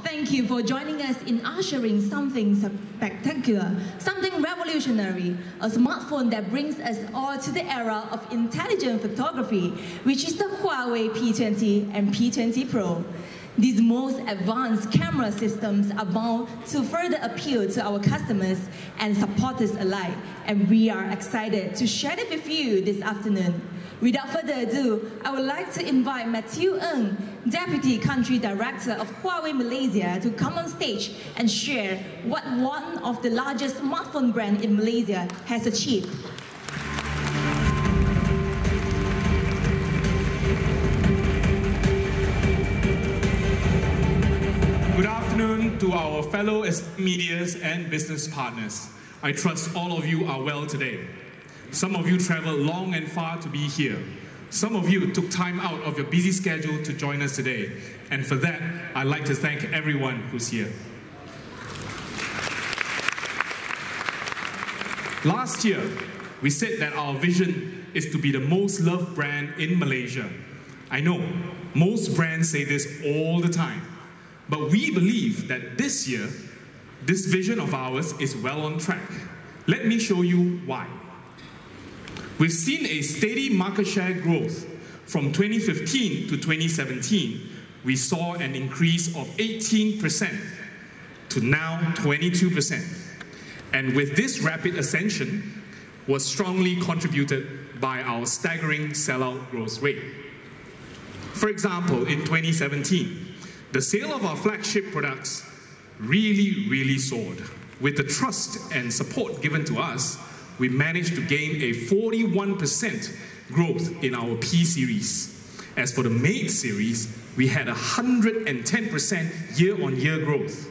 Thank you for joining us in ushering something spectacular, something revolutionary, a smartphone that brings us all to the era of intelligent photography, which is the Huawei P20 and P20 Pro. These most advanced camera systems are bound to further appeal to our customers and supporters alike, and we are excited to share it with you this afternoon. Without further ado, I would like to invite Matthew Ng, Deputy Country Director of Huawei Malaysia, to come on stage and share what one of the largest smartphone brands in Malaysia has achieved. Good afternoon to our fellow medias and business partners. I trust all of you are well today. Some of you traveled long and far to be here. Some of you took time out of your busy schedule to join us today. And for that, I'd like to thank everyone who's here. Last year, we said that our vision is to be the most loved brand in Malaysia. I know, most brands say this all the time. But we believe that this year, this vision of ours is well on track. Let me show you why. We've seen a steady market share growth. From 2015 to 2017, we saw an increase of 18% to now 22%. And with this rapid ascension was strongly contributed by our staggering sellout growth rate. For example, in 2017, the sale of our flagship products really soared. With the trust and support given to us, we managed to gain a 41% growth in our P series. As for the Mate series, we had 110% year-on-year growth.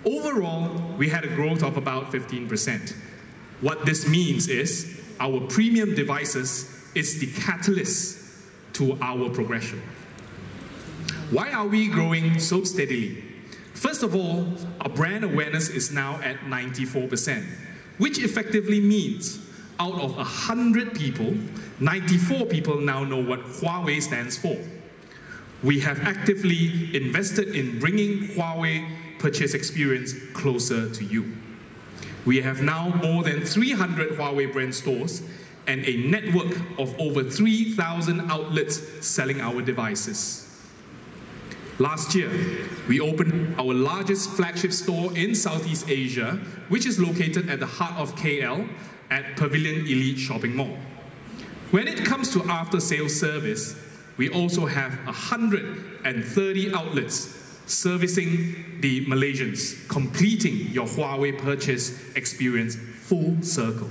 Overall, we had a growth of about 15%. What this means is our premium devices is the catalyst to our progression. Why are we growing so steadily? First of all, our brand awareness is now at 94%, which effectively means out of 100 people, 94 people now know what Huawei stands for. We have actively invested in bringing Huawei purchase experience closer to you. We have now more than 300 Huawei brand stores and a network of over 3,000 outlets selling our devices. Last year, we opened our largest flagship store in Southeast Asia, which is located at the heart of KL at Pavilion Elite Shopping Mall. When it comes to after-sales service, we also have 130 outlets servicing the Malaysians, completing your Huawei purchase experience full circle.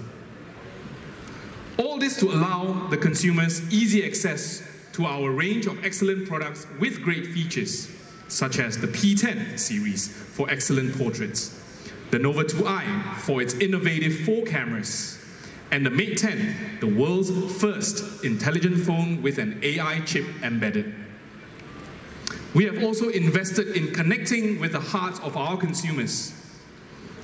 All this to allow the consumers easy access to our range of excellent products with great features, such as the P10 series for excellent portraits, the Nova 2i for its innovative 4 cameras, and the Mate 10, the world's first intelligent phone with an AI chip embedded. We have also invested in connecting with the hearts of our consumers.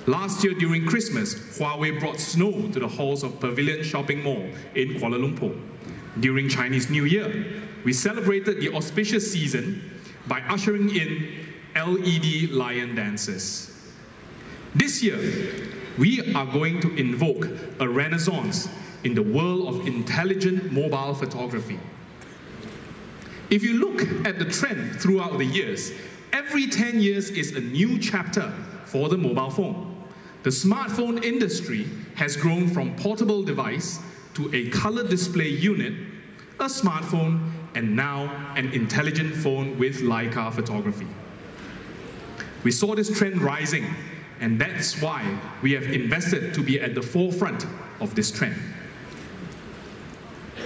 Last year during Christmas, Huawei brought snow to the halls of Pavilion Shopping Mall in Kuala Lumpur. During Chinese New Year, we celebrated the auspicious season by ushering in LED lion dances. This year, we are going to invoke a renaissance in the world of intelligent mobile photography. If you look at the trend throughout the years, every 10 years is a new chapter for the mobile phone. The smartphone industry has grown from portable device to a color display unit, a smartphone, and now an intelligent phone with Leica photography. We saw this trend rising, and that's why we have invested to be at the forefront of this trend.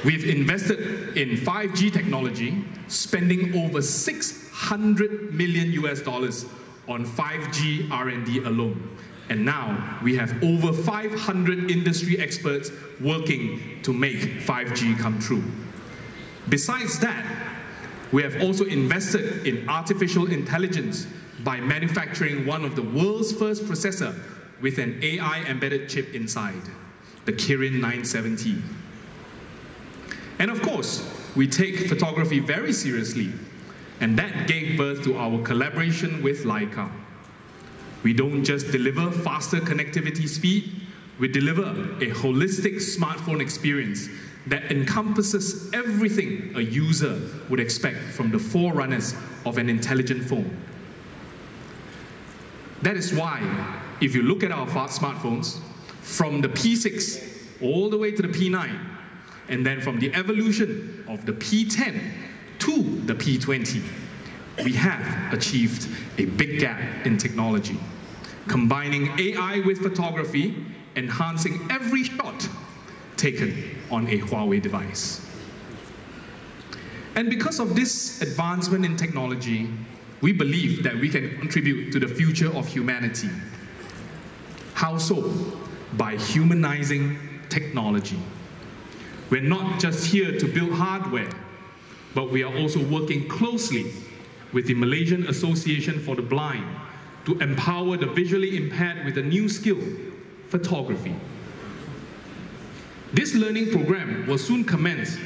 We've invested in 5G technology, spending over $600 million on 5G R&D alone. And now we have over 500 industry experts working to make 5G come true. Besides that, we have also invested in artificial intelligence by manufacturing one of the world's first processor with an AI embedded chip inside, the Kirin 970. And of course, we take photography very seriously. And that gave birth to our collaboration with Leica. We don't just deliver faster connectivity speed, we deliver a holistic smartphone experience that encompasses everything a user would expect from the forerunners of an intelligent phone. That is why, if you look at our smartphones, from the P6 all the way to the P9, and then from the evolution of the P10 to the P20, we have achieved a big gap in technology, combining AI with photography, enhancing every shot taken on a Huawei device. And because of this advancement in technology, we believe that we can contribute to the future of humanity. How so? By humanizing technology. We're not just here to build hardware, but we are also working closely with the Malaysian Association for the Blind to empower the visually impaired with a new skill, photography. This learning program will soon commence,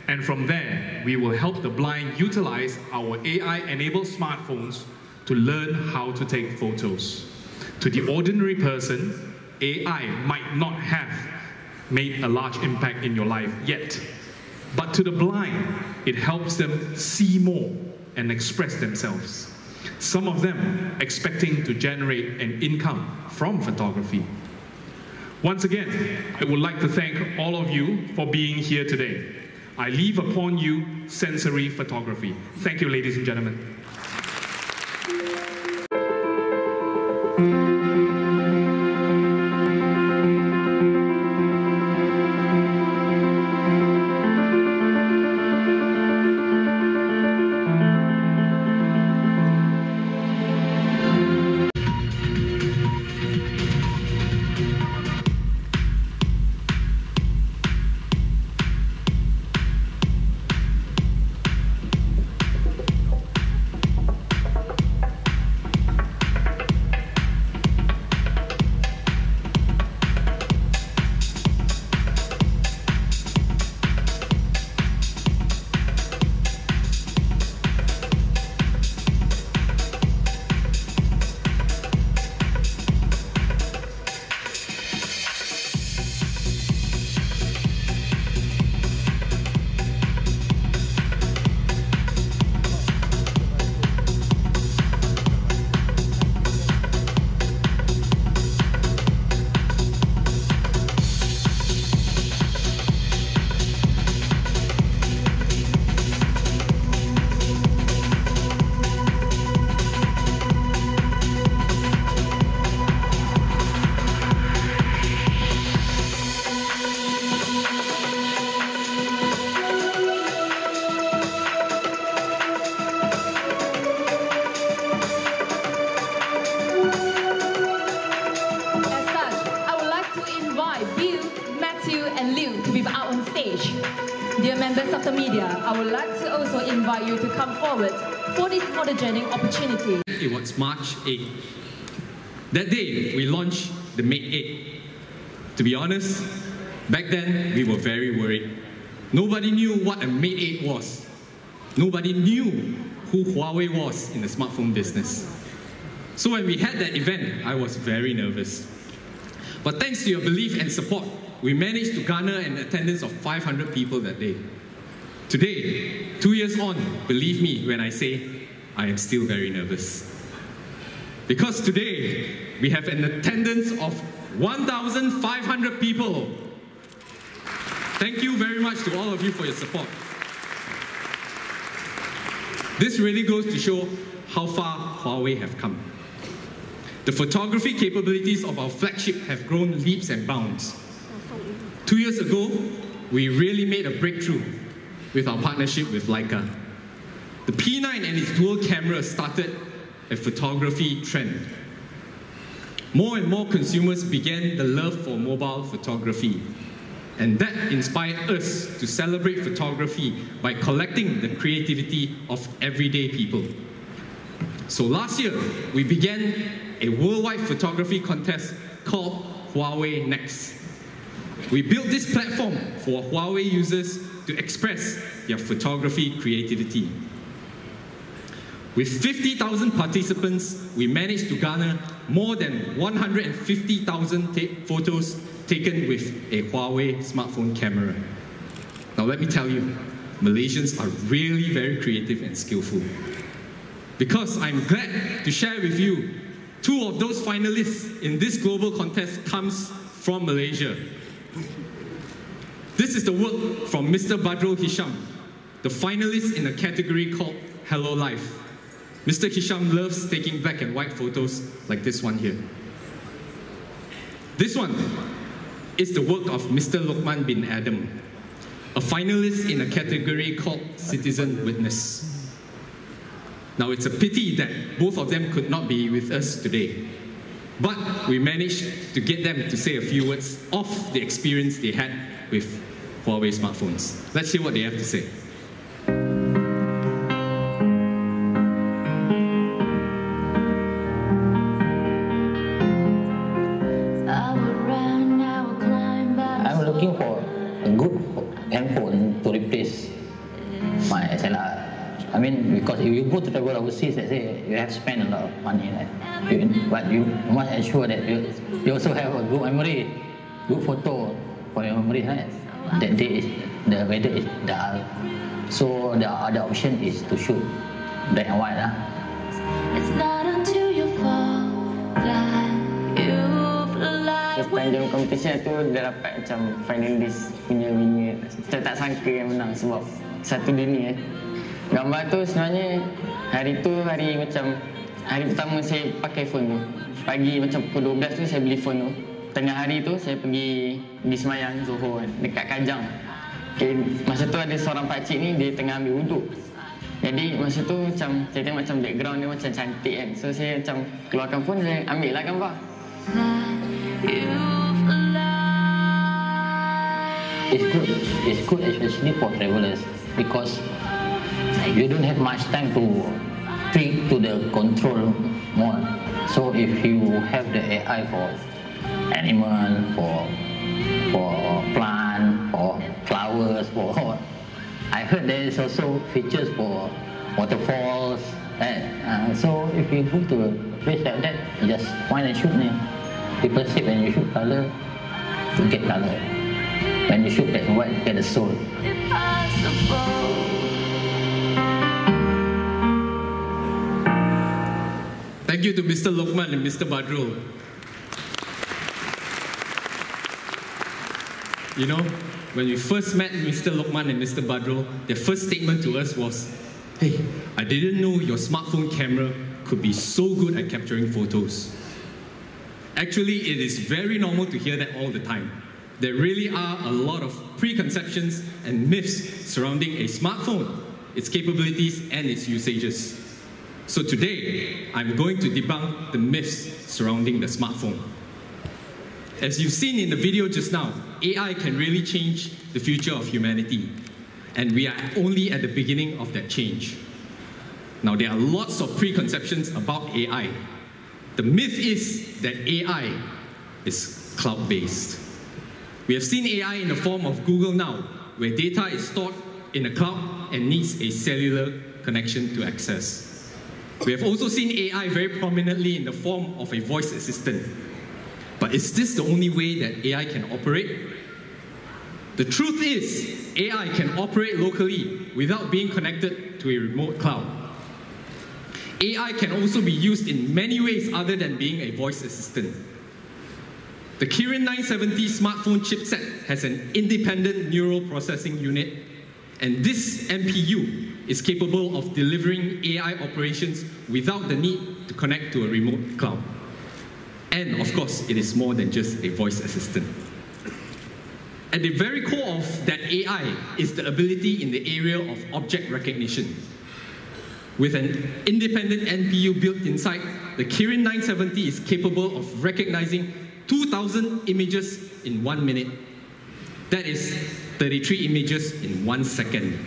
and from there, we will help the blind utilize our AI-enabled smartphones to learn how to take photos. To the ordinary person, AI might not have made a large impact in your life yet, but to the blind, it helps them see more and express themselves. Some of them expecting to generate an income from photography. Once again, I would like to thank all of you for being here today. I leave upon you sensory photography. Thank you, ladies and gentlemen. Dear members of the media, I would like to also invite you to come forward for this photogenic opportunity. It was March 8. That day, we launched the Mate 8. To be honest, back then, we were very worried. Nobody knew what a Mate 8 was. Nobody knew who Huawei was in the smartphone business. So when we had that event, I was very nervous. But thanks to your belief and support, we managed to garner an attendance of 500 people that day. Today, 2 years on, believe me when I say, I am still very nervous. Because today, we have an attendance of 1,500 people. Thank you very much to all of you for your support. This really goes to show how far Huawei have come. The photography capabilities of our flagship have grown leaps and bounds. 2 years ago, we really made a breakthrough with our partnership with Leica. The P9 and its dual camera started a photography trend. More and more consumers began the love for mobile photography. And that inspired us to celebrate photography by collecting the creativity of everyday people. So last year, we began a worldwide photography contest called Huawei Next. We built this platform for Huawei users to express their photography creativity. With 50,000 participants, we managed to garner more than 150,000 photos taken with a Huawei smartphone camera. Now let me tell you, Malaysians are really very creative and skillful. Because I'm glad to share with you, 2 of those finalists in this global contest comes from Malaysia. This is the work from Mr. Badrul Hisham, the finalist in a category called Hello Life. Mr. Hisham loves taking black and white photos like this one here. This one is the work of Mr. Lokman bin Adam, a finalist in a category called Citizen Witness. Now it's a pity that both of them could not be with us today, but we managed to get them to say a few words of the experience they had with Huawei smartphones. Let's hear what they have to say. I'm looking for a good handphone to replace my SLR. I mean, because if you go to travel overseas, let's say you have spent a lot of money, right? But you must ensure that you also have a good memory, good photo for your memory, right? That day the weather is dull, so the other option is to shoot black and white. It's not until you fall that you've lied. Sepanjang competition tu dia dapat macam finalist punya winner. Kita tak sangka yang menang sebab satu dunia. Gambar tu sebenarnya hari pertama saya pakai phone tu. Pagi macam pukul 12 tu saya beli phone tu. Tengah hari tu saya pergi di Semayang, Johor dekat Kajang. Okay, masa tu ada seorang pakcik ni dia tengah ambil wuduk. Jadi masa tu macam saya tengok macam background dia macam cantik kan. So saya macam keluarkan phone, saya ambil lah gambar. It's good especially for travelers because you don't have much time to tweak to the control mode. So if you have the AI for animal, for plant, for flowers, for I heard there is also features for waterfalls. So if you go to a place like that, you just point and shoot. People say when you shoot color, you get color. When you shoot black and white, you get the soul. Thank you to Mr. Lokman and Mr. Badrul. You know, when we first met Mr. Lokman and Mr. Badrul, their first statement to us was, "Hey, I didn't know your smartphone camera could be so good at capturing photos." Actually, it is very normal to hear that all the time. There really are a lot of preconceptions and myths surrounding a smartphone, its capabilities and its usages. So today, I'm going to debunk the myths surrounding the smartphone. As you've seen in the video just now, AI can really change the future of humanity. And we are only at the beginning of that change. Now, there are lots of preconceptions about AI. The myth is that AI is cloud-based. We have seen AI in the form of Google Now, where data is stored in a cloud and needs a cellular connection to access. We have also seen AI very prominently in the form of a voice assistant. But is this the only way that AI can operate? The truth is, AI can operate locally without being connected to a remote cloud. AI can also be used in many ways other than being a voice assistant. The Kirin 970 smartphone chipset has an independent neural processing unit, and this NPU is capable of delivering AI operations without the need to connect to a remote cloud. And of course, it is more than just a voice assistant. At the very core of that AI is the ability in the area of object recognition. With an independent NPU built inside, the Kirin 970 is capable of recognizing 2,000 images in 1 minute. That is 33 images in 1 second.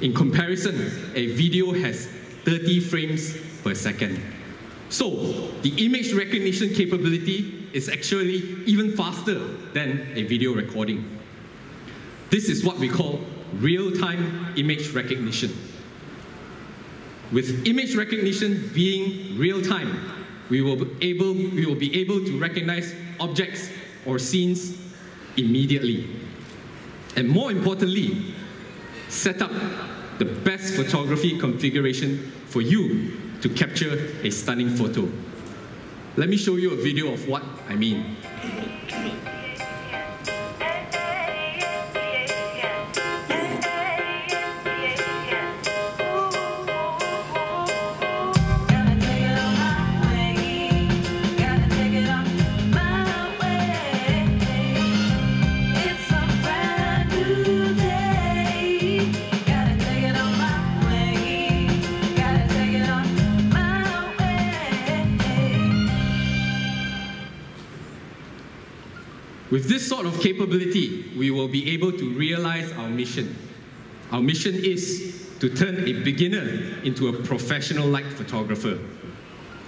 In comparison, a video has 30 frames per second. So, the image recognition capability is actually even faster than a video recording. This is what we call real-time image recognition. With image recognition being real-time, we will be able to recognize objects or scenes immediately. And more importantly, set up the best photography configuration for you to capture a stunning photo. Let me show you a video of what I mean. With this sort of capability, we will be able to realize our mission. Our mission is to turn a beginner into a professional light photographer.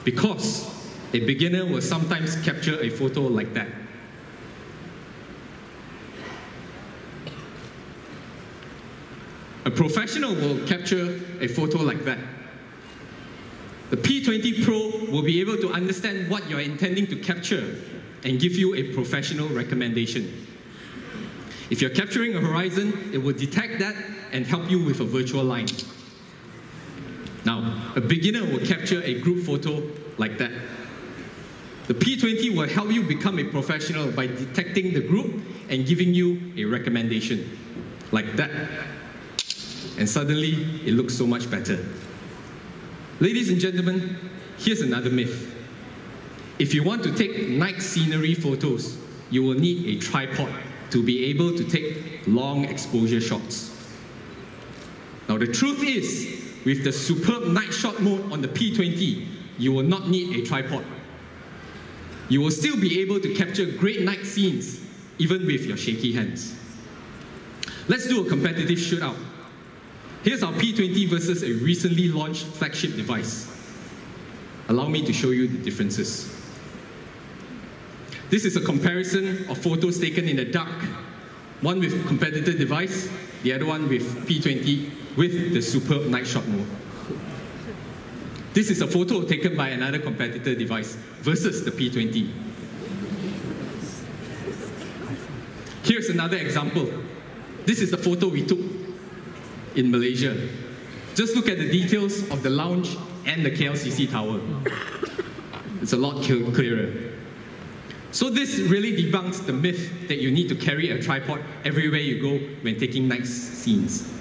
Because a beginner will sometimes capture a photo like that. A professional will capture a photo like that. The P20 Pro will be able to understand what you're intending to capture and give you a professional recommendation. If you're capturing a horizon, it will detect that and help you with a virtual line. Now, a beginner will capture a group photo like that. The P20 will help you become a professional by detecting the group and giving you a recommendation like that. And suddenly, it looks so much better. Ladies and gentlemen, here's another myth. If you want to take night scenery photos, you will need a tripod to be able to take long exposure shots. Now the truth is, with the superb night shot mode on the P20, you will not need a tripod. You will still be able to capture great night scenes, even with your shaky hands. Let's do a competitive shootout. Here's our P20 versus a recently launched flagship device. Allow me to show you the differences. This is a comparison of photos taken in the dark. One with competitor device, the other one with P20 with the superb night shot mode. This is a photo taken by another competitor device versus the P20. Here's another example. This is the photo we took in Malaysia. Just look at the details of the lounge and the KLCC tower. It's a lot clearer. So this really debunks the myth that you need to carry a tripod everywhere you go when taking night scenes.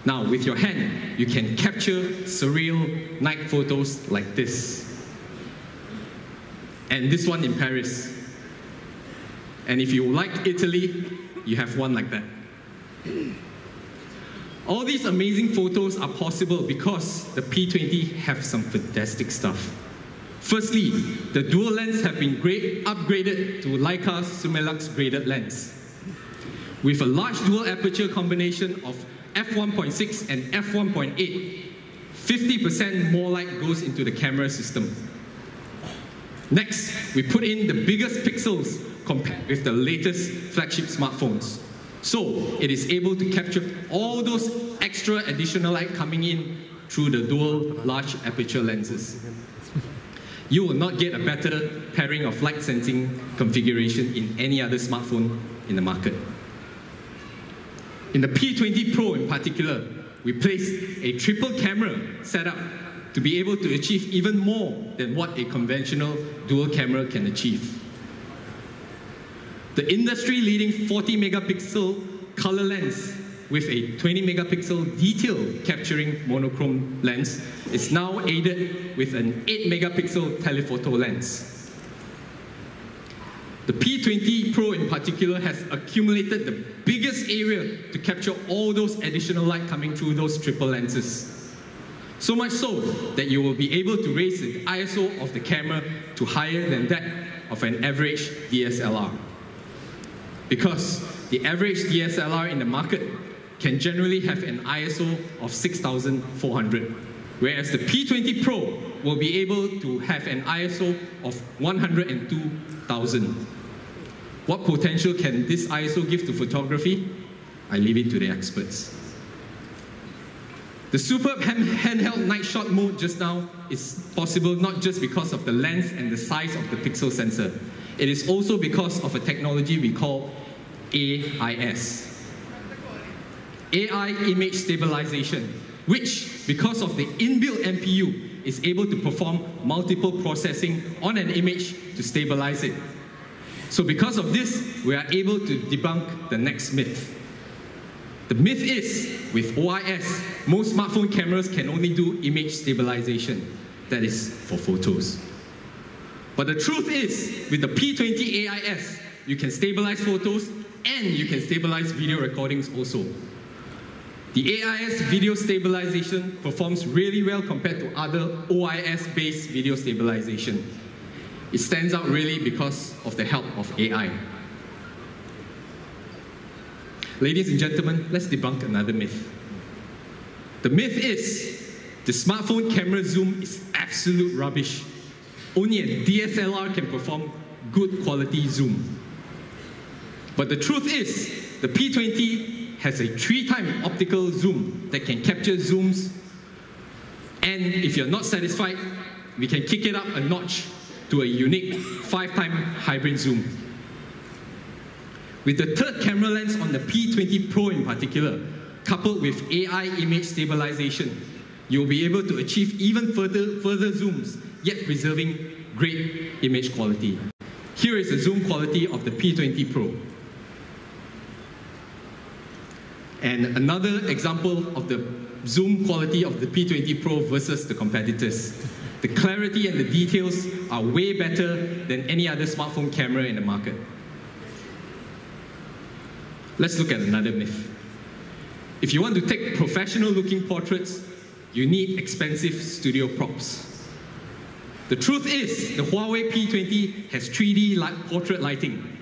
Now, with your hand, you can capture surreal night photos like this. And this one in Paris. And if you like Italy, you have one like that. All these amazing photos are possible because the P20 have some fantastic stuff. Firstly, the dual lens have been upgraded to Leica's Summilux graded lens. With a large dual aperture combination of f1.6 and f1.8, 50% more light goes into the camera system. Next, we put in the biggest pixels compared with the latest flagship smartphones. So it is able to capture all those extra additional light coming in through the dual large aperture lenses. You will not get a better pairing of light sensing configuration in any other smartphone in the market. In the P20 Pro in particular, we placed a triple camera setup to be able to achieve even more than what a conventional dual camera can achieve. The industry-leading 40 megapixel color lens with a 20 megapixel detail capturing monochrome lens is now aided with an 8 megapixel telephoto lens. The P20 Pro in particular has accumulated the biggest area to capture all those additional light coming through those triple lenses. So much so that you will be able to raise the ISO of the camera to higher than that of an average DSLR. Because the average DSLR in the market can generally have an ISO of 6,400, whereas the P20 Pro will be able to have an ISO of 102,000. What potential can this ISO give to photography? I leave it to the experts. The superb handheld night shot mode just now is possible not just because of the lens and the size of the pixel sensor. It is also because of a technology we call AIS. AI Image Stabilization, which, because of the inbuilt NPU, is able to perform multiple processing on an image to stabilize it. So because of this, we are able to debunk the next myth. The myth is, with OIS, most smartphone cameras can only do image stabilization. That is for photos. But the truth is, with the P20 AIS, you can stabilize photos and you can stabilize video recordings also. The AIS video stabilization performs really well compared to other OIS-based video stabilization. It stands out really because of the help of AI. Ladies and gentlemen, let's debunk another myth. The myth is the smartphone camera zoom is absolute rubbish. Only a DSLR can perform good quality zoom. But the truth is, the P20 has a 3-time optical zoom that can capture zooms, and if you're not satisfied, we can kick it up a notch to a unique 5-time hybrid zoom. With the third camera lens on the P20 Pro in particular, coupled with AI image stabilization, you'll be able to achieve even further zooms, yet preserving great image quality. Here is the zoom quality of the P20 Pro. And another example of the zoom quality of the P20 Pro versus the competitors. The clarity and the details are way better than any other smartphone camera in the market. Let's look at another myth. If you want to take professional-looking portraits, you need expensive studio props. The truth is, the HUAWEI P20 has 3D portrait lighting.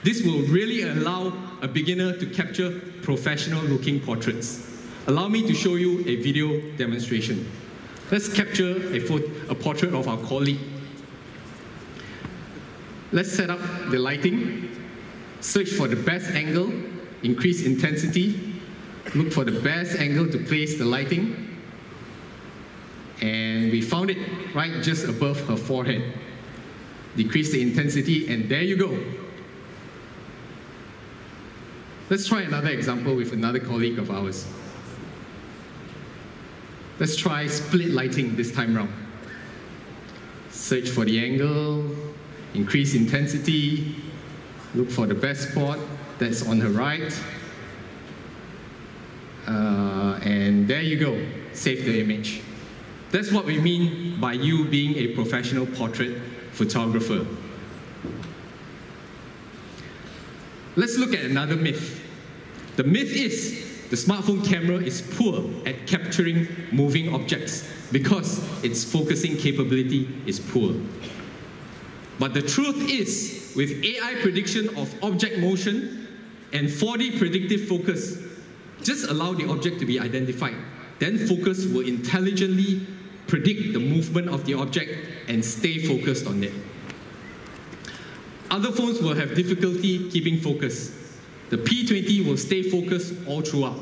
This will really allow a beginner to capture professional-looking portraits. Allow me to show you a video demonstration. Let's capture a portrait of our colleague. Let's set up the lighting. Search for the best angle, increase intensity, look for the best angle to place the lighting, and we found it right just above her forehead. Decrease the intensity, and there you go. Let's try another example with another colleague of ours. Let's try split lighting this time round. Search for the angle, increase intensity, look for the best spot that's on her right, and there you go, save the image. That's what we mean by you being a professional portrait photographer. Let's look at another myth. The myth is the smartphone camera is poor at capturing moving objects because its focusing capability is poor. But the truth is, with AI prediction of object motion and 4D predictive focus, just allow the object to be identified. Then focus will intelligently predict the movement of the object and stay focused on it. Other phones will have difficulty keeping focus. The P20 will stay focused all throughout.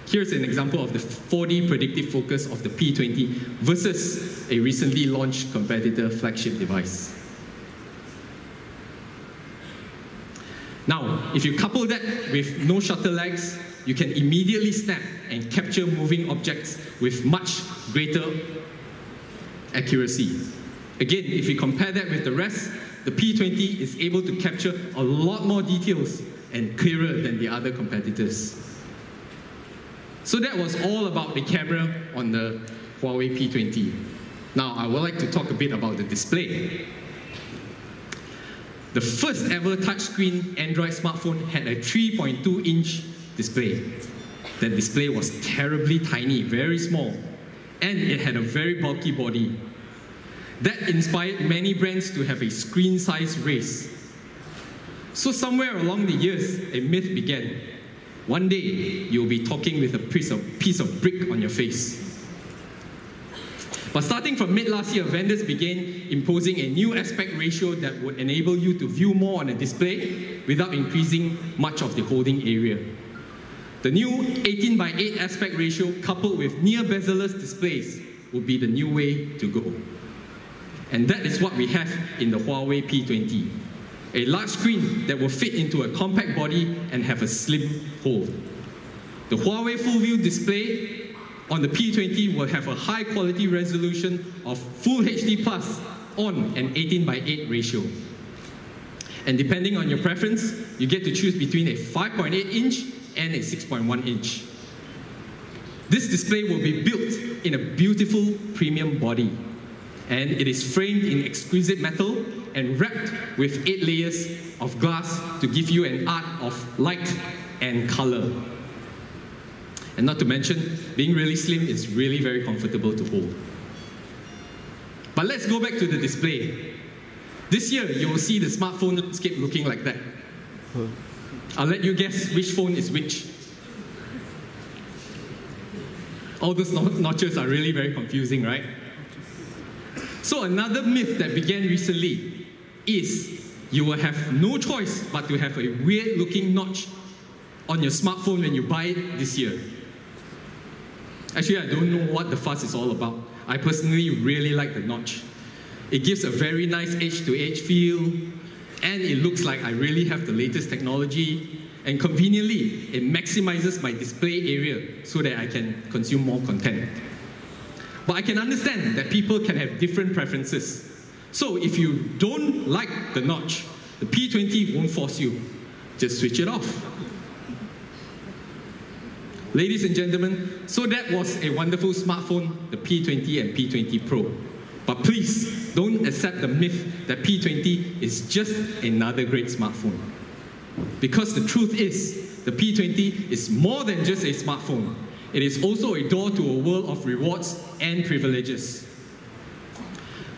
Here's an example of the 4D predictive focus of the P20 versus a recently launched competitor flagship device. Now, if you couple that with no shutter lags, you can immediately snap and capture moving objects with much greater accuracy. Again, if we compare that with the rest, the P20 is able to capture a lot more details and clearer than the other competitors. So that was all about the camera on the HUAWEI P20. Now, I would like to talk a bit about the display. The first ever touchscreen Android smartphone had a 3.2-inch display. That display was terribly tiny, very small, and it had a very bulky body. That inspired many brands to have a screen size race. So somewhere along the years, a myth began. One day, you'll be talking with a piece of brick on your face. But starting from mid-last year, vendors began imposing a new aspect ratio that would enable you to view more on a display without increasing much of the holding area. The new 18:8 aspect ratio coupled with near bezel-less displays will be the new way to go. And that is what we have in the Huawei P20. A large screen that will fit into a compact body and have a slim hold. The Huawei Full View display on the P20 will have a high quality resolution of Full HD Plus on an 18:8 ratio. And depending on your preference, you get to choose between a 5.8 inch and a 6.1 inch. This display will be built in a beautiful premium body, and it is framed in exquisite metal and wrapped with 8 layers of glass to give you an art of light and color. And not to mention, being really slim is really very comfortable to hold. But let's go back to the display. This year, you will see the smartphone landscape looking like that. I'll let you guess which phone is which. All those notches are really very confusing, right? So another myth that began recently is you will have no choice but to have a weird-looking notch on your smartphone when you buy it this year. Actually, I don't know what the fuss is all about. I personally really like the notch. It gives a very nice edge-to-edge feel, and it looks like I really have the latest technology, and conveniently, it maximizes my display area so that I can consume more content. But I can understand that people can have different preferences. So if you don't like the notch, the P20 won't force you. Just switch it off. Ladies and gentlemen, so that was a wonderful smartphone, the P20 and P20 Pro. But please, don't accept the myth that P20 is just another great smartphone. Because the truth is, the P20 is more than just a smartphone. It is also a door to a world of rewards and privileges.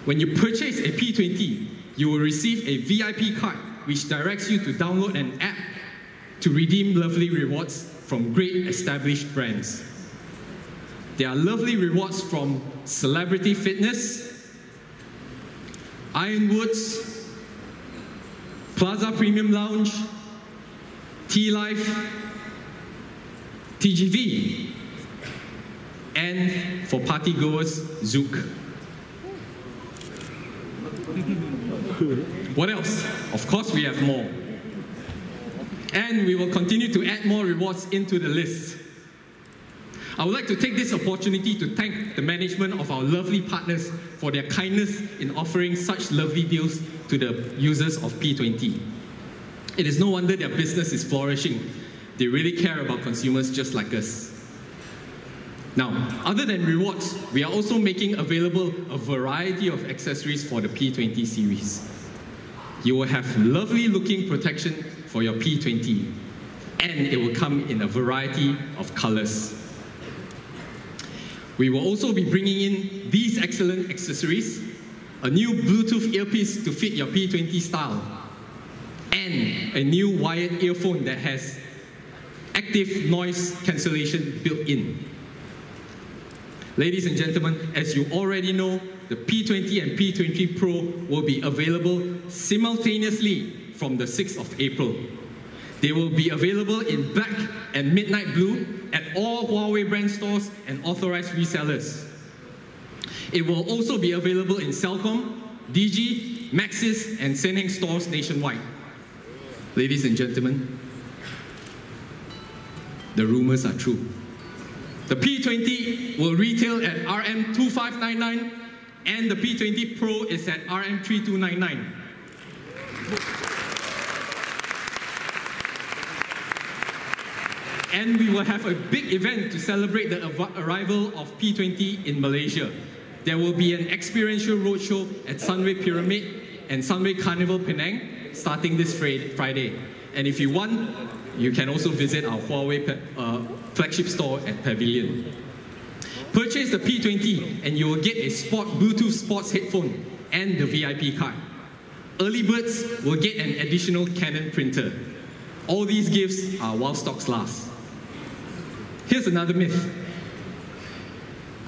When you purchase a P20, you will receive a VIP card which directs you to download an app to redeem lovely rewards from great established brands. There are lovely rewards from Celebrity Fitness, Ironwoods, Plaza Premium Lounge, T-Life, TGV, and for partygoers, Zouk. What else? Of course we have more. And we will continue to add more rewards into the list. I would like to take this opportunity to thank the management of our lovely partners for their kindness in offering such lovely deals to the users of P20. It is no wonder their business is flourishing. They really care about consumers just like us. Now, other than rewards, we are also making available a variety of accessories for the P20 series. You will have lovely looking protection for your P20, and it will come in a variety of colors. We will also be bringing in these excellent accessories, a new Bluetooth earpiece to fit your P20 style, and a new wired earphone that has active noise cancellation built in. Ladies and gentlemen, as you already know, the P20 and P20 Pro will be available simultaneously from the 6th of April. They will be available in black and midnight blue at all Huawei brand stores and authorized resellers. It will also be available in Cellcom, Digi, Maxis, and Senheng stores nationwide. Ladies and gentlemen, the rumors are true. The P20 will retail at RM2599 and the P20 Pro is at RM3299. And we will have a big event to celebrate the arrival of P20 in Malaysia. There will be an experiential roadshow at Sunway Pyramid and Sunway Carnival Penang starting this Friday. And if you want, you can also visit our Huawei flagship store at Pavilion. Purchase the P20 and you will get a Bluetooth sports headphone and the VIP card. Early birds will get an additional Canon printer. All these gifts are while stocks last. Here's another myth.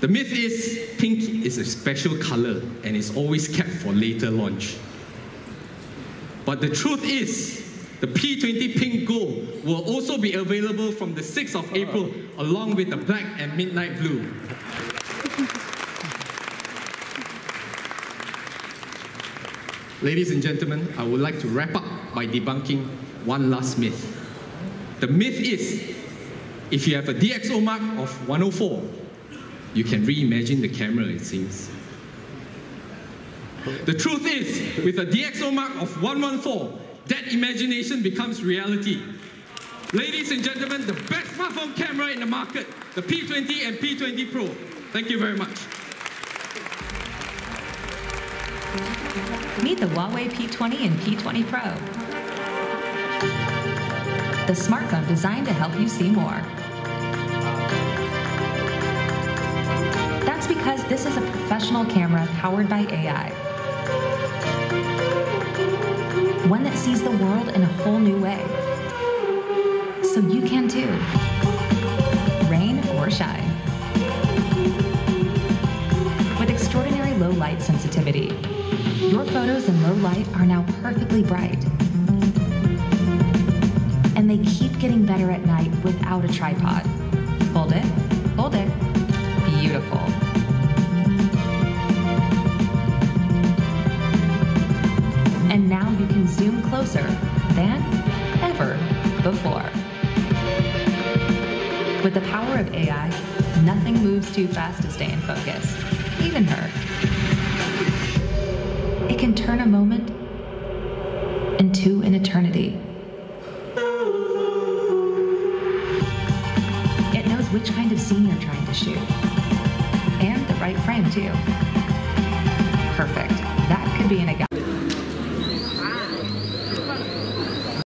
The myth is pink is a special color and is always kept for later launch. But the truth is, The P20 Pink Gold will also be available from the 6th of April, along with the Black and Midnight Blue. Ladies and gentlemen, I would like to wrap up by debunking one last myth. The myth is, if you have a DxO mark of 104, you can reimagine the camera, it seems. The truth is, with a DxO mark of 114, that imagination becomes reality. Ladies and gentlemen, the best smartphone camera in the market, the P20 and P20 Pro. Thank you very much. Meet the HUAWEI P20 and P20 Pro. The smartphone designed to help you see more. That's because this is a professional camera powered by AI. One that sees the world in a whole new way. So you can too. Rain or shine. With extraordinary low light sensitivity, your photos in low light are now perfectly bright. And they keep getting better at night without a tripod. Hold it, hold it. Beautiful. And now you can zoom closer than ever before. With the power of AI, nothing moves too fast to stay in focus, even her. It can turn a moment into an eternity. It knows which kind of scene you're trying to shoot. And the right frame, too. Perfect. That could be in a